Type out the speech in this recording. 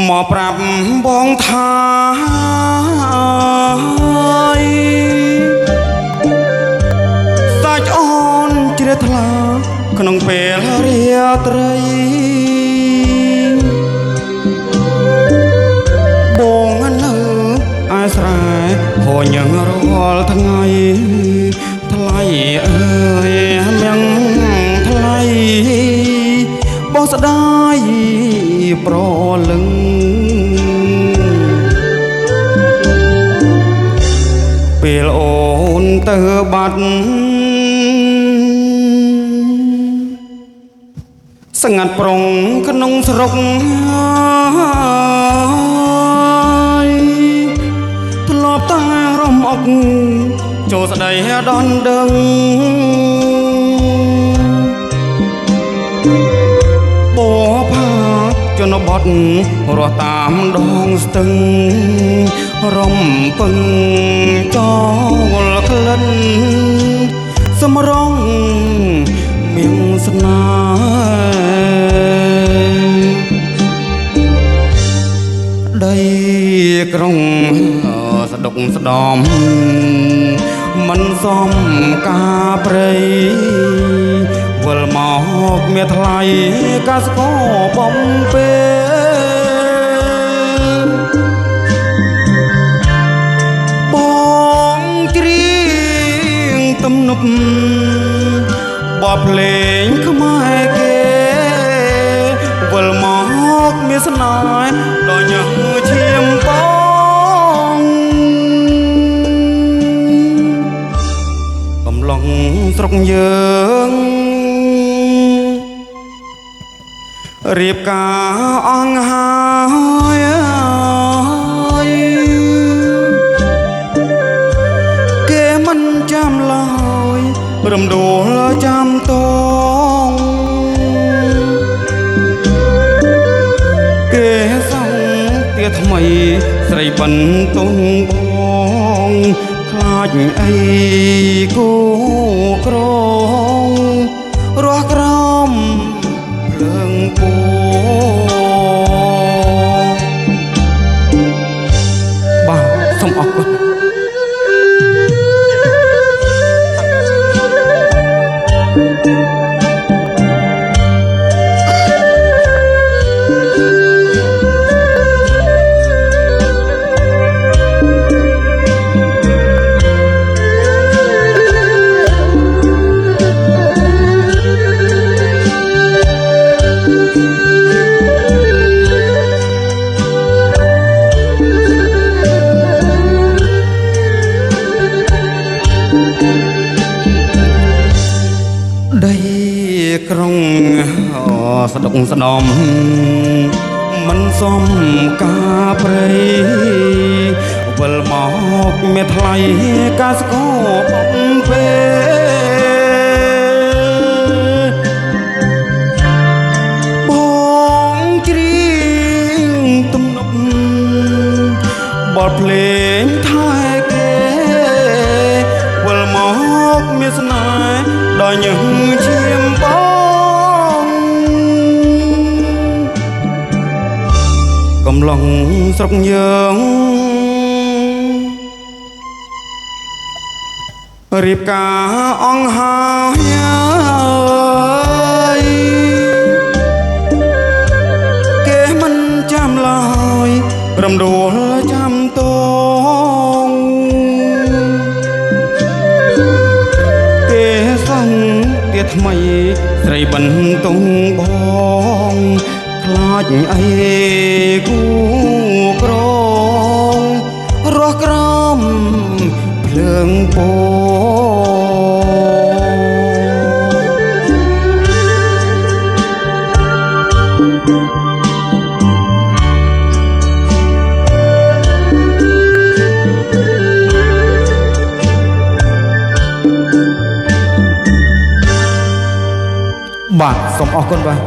មកប្រាប់បងថាសាច់អូនជ្រះថ្លាក្នុងពេលរាត្រីបងនៅអាស្រែហួញរាល់ថ្ងៃថ្លៃអើយមៀងថ្លៃបងស្ដាយប្រលឹងពេលអូនទៅបាត់ស្ងាត់ប្រុងក្នុងស្រុកធ្លាប់តែរំអុកចូលស្ដីដនដឹងបផាជនបទរស់តាមដងស្ទឹងរំពឹងចោលក្លិនសម្រងមៀងស្នេហ៍ដីក្រុងស្ដុកស្ដំមិនសមការព្រៃវិលមកមានថ្លៃកាសកោបំពេលបងច្រៀងទំនប់បបភ្លេងខ្មែរគេវិលមកមានស្នេហ៍ដល់ញ៉ាំឈាមបងកំឡុងស្រុកយើងរៀបការអង្ហើយគេមិនចាំឡើយរំដួលចាំតងគេសង់ទាថ្មីស្រីបន្ទងបងខ្លាចអីគូក្រងរស់ក្រំភ្លើងពូបាទសូមអរគុណដីក្រុងស្ដុកស្ដំមិនសមការព្រៃវិលមកមានថ្លៃកាសកោបំពេលបងច្រៀងទំនប់បទភ្លេងថែគេវិលមកមានស្នេហ៍ដល់ញ៉ាំឈាមបងកំឡុងស្រុកយើងរៀបការអង្ហើយគេមិនចាំឡើយរំដួលចាំតងគេសង់ទាថ្មីស្រីបន្ទងបងខ្លាចអីគូក្រងរស់ក្រំភ្លើងពូបាទសូមអរគុណបាទ